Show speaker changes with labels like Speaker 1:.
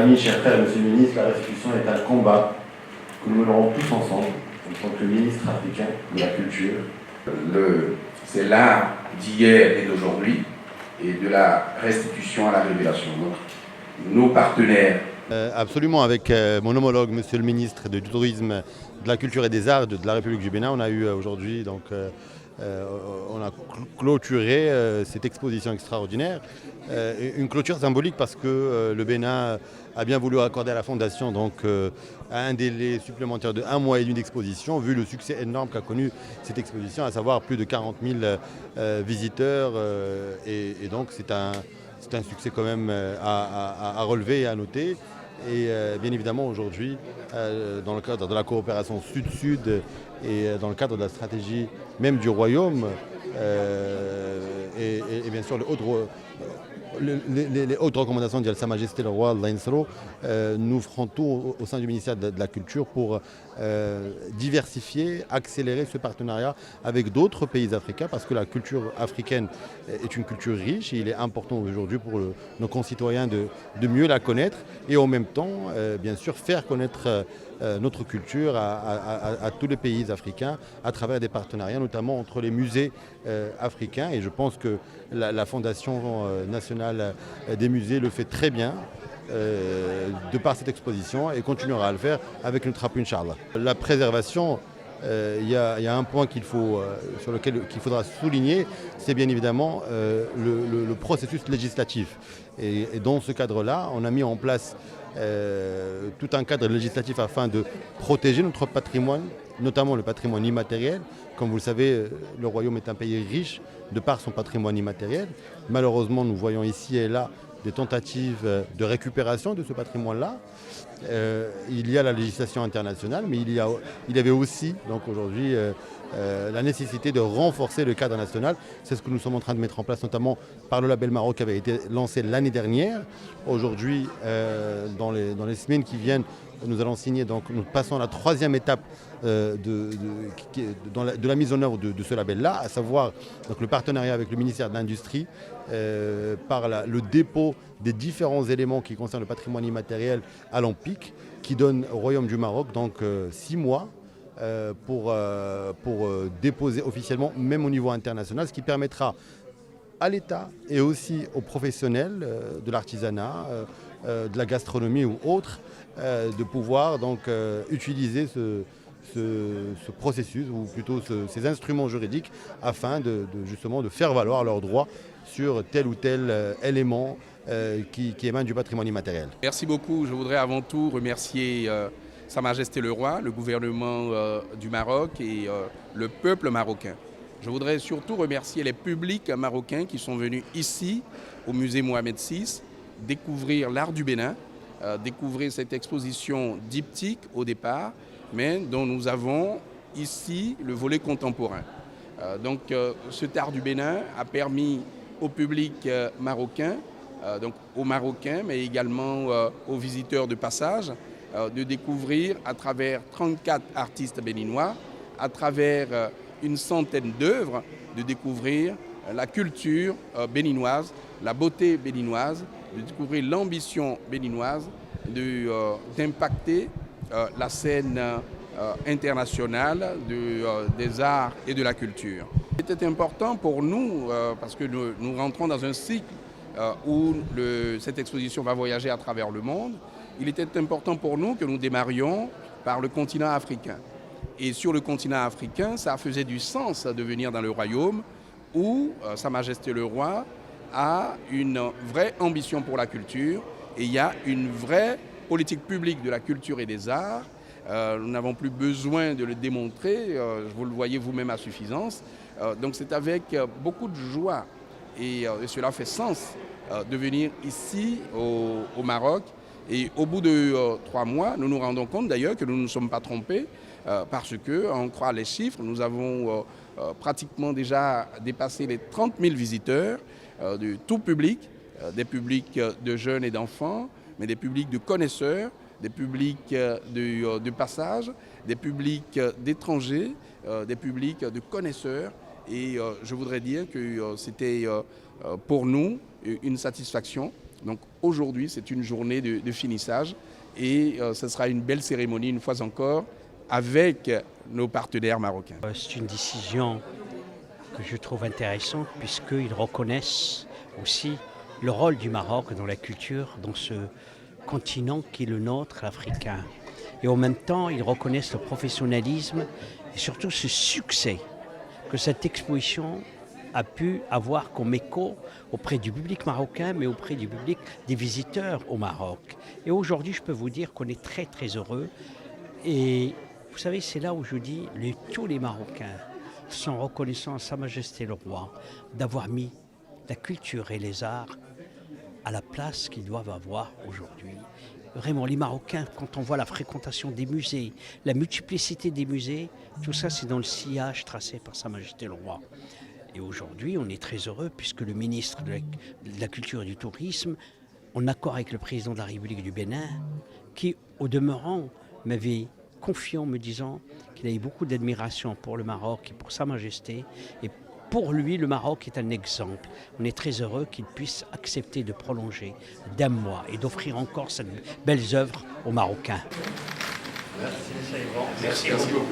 Speaker 1: amis, chers frères, monsieur le ministre, la restitution est un combat que nous mènerons tous ensemble, en tant que ministre africain de la culture.
Speaker 2: C'est l'art d'hier et d'aujourd'hui et de la restitution à la révélation. Donc, nos partenaires.
Speaker 3: Absolument, avec mon homologue, monsieur le ministre du Tourisme, de la Culture et des Arts de la République du Bénin, on a eu aujourd'hui, donc, on a clôturé cette exposition extraordinaire. Une clôture symbolique parce que le Bénin a bien voulu accorder à la Fondation donc, un délai supplémentaire de 1 mois et demi d'exposition, vu le succès énorme qu'a connu cette exposition, à savoir plus de 40 000 visiteurs. Et donc c'est un succès quand même à relever et à noter. Et bien évidemment aujourd'hui, dans le cadre de la coopération Sud-Sud et dans le cadre de la stratégie même du Royaume, et bien sûr les hautes recommandations de Sa Majesté le Roi Lainsro, nous ferons tout au sein du ministère de la Culture pour diversifier, accélérer ce partenariat avec d'autres pays africains, parce que la culture africaine est une culture riche et il est important aujourd'hui pour nos concitoyens de mieux la connaître et en même temps, bien sûr, faire connaître notre culture à tous les pays africains à travers des partenariats, notamment entre les musées africains. Et je pense que la Fondation nationale des musées le fait très bien de par cette exposition et continuera à le faire avec notre appui, Inch'Allah. La préservation, il y a un point sur lequel il faudra souligner, c'est bien évidemment le processus législatif. Et dans ce cadre-là, on a mis en place tout un cadre législatif afin de protéger notre patrimoine, notamment le patrimoine immatériel. Comme vous le savez, le Royaume est un pays riche de par son patrimoine immatériel. Malheureusement, nous voyons ici et là des tentatives de récupération de ce patrimoine-là. Il y a la législation internationale, mais il y avait aussi donc aujourd'hui la nécessité de renforcer le cadre national. C'est ce que nous sommes en train de mettre en place, notamment par le label Maroc qui avait été lancé l'année dernière. Aujourd'hui, dans les semaines qui viennent, nous allons signer, donc nous passons à la 3e étape de la mise en œuvre de ce label-là, à savoir donc, le partenariat avec le ministère de l'Industrie par le dépôt des différents éléments qui concernent le patrimoine immatériel à l'ANPIC, qui donne au Royaume du Maroc donc 6 mois pour déposer officiellement, même au niveau international, ce qui permettra à l'État et aussi aux professionnels de l'artisanat, de la gastronomie ou autres, de pouvoir donc utiliser ce processus, ou plutôt ces instruments juridiques, afin justement de faire valoir leurs droits sur tel ou tel élément qui émane du patrimoine immatériel.
Speaker 4: Merci beaucoup. Je voudrais avant tout remercier Sa Majesté le Roi, le gouvernement du Maroc et le peuple marocain. Je voudrais surtout remercier les publics marocains qui sont venus ici, au musée Mohamed VI, découvrir l'art du Bénin, découvrir cette exposition diptyque au départ, mais dont nous avons ici le volet contemporain. Donc cet art du Bénin a permis au public marocain, donc aux Marocains, mais également aux visiteurs de passage, de découvrir à travers 34 artistes béninois, à travers une centaine d'œuvres, de découvrir la culture béninoise, la beauté béninoise, de découvrir l'ambition béninoise, d'impacter la scène internationale des arts et de la culture. C'était important pour nous, parce que nous rentrons dans un cycle où cette exposition va voyager à travers le monde. Il était important pour nous que nous démarrions par le continent africain. Et sur le continent africain, ça faisait du sens de venir dans le royaume où Sa Majesté le Roi a une vraie ambition pour la culture et il y a une vraie politique publique de la culture et des arts. Nous n'avons plus besoin de le démontrer, vous le voyez vous-même à suffisance. Donc c'est avec beaucoup de joie et cela fait sens de venir ici au Maroc. Et au bout de 3 mois, nous nous rendons compte d'ailleurs que nous ne nous sommes pas trompés parce qu'on croit les chiffres. Nous avons pratiquement déjà dépassé les 30 000 visiteurs de tout public, des publics de jeunes et d'enfants, mais des publics de connaisseurs, des publics de passage, des publics d'étrangers, des publics de connaisseurs. Et je voudrais dire que c'était pour nous une satisfaction Donc aujourd'hui, c'est une journée de finissage et ce sera une belle cérémonie une fois encore avec nos partenaires marocains.
Speaker 5: C'est une décision que je trouve intéressante puisqu'ils reconnaissent aussi le rôle du Maroc dans la culture, dans ce continent qui est le nôtre, l'africain. Et en même temps, ils reconnaissent le professionnalisme et surtout ce succès que cette exposition a pu avoir comme écho auprès du public marocain, mais auprès du public des visiteurs au Maroc. Et aujourd'hui, je peux vous dire qu'on est très très heureux. Et vous savez, c'est là où je dis, tous les Marocains sont reconnaissants à Sa Majesté le Roi d'avoir mis la culture et les arts à la place qu'ils doivent avoir aujourd'hui. Vraiment, les Marocains, quand on voit la fréquentation des musées, la multiplicité des musées, tout ça c'est dans le sillage tracé par Sa Majesté le Roi. Et aujourd'hui, on est très heureux puisque le ministre de la Culture et du Tourisme, en accord avec le président de la République du Bénin, qui au demeurant m'avait confiant me disant qu'il avait beaucoup d'admiration pour le Maroc et pour Sa Majesté. Et pour lui, le Maroc est un exemple. On est très heureux qu'il puisse accepter de prolonger d'un mois et d'offrir encore cette belles œuvres aux Marocains.
Speaker 2: Merci beaucoup.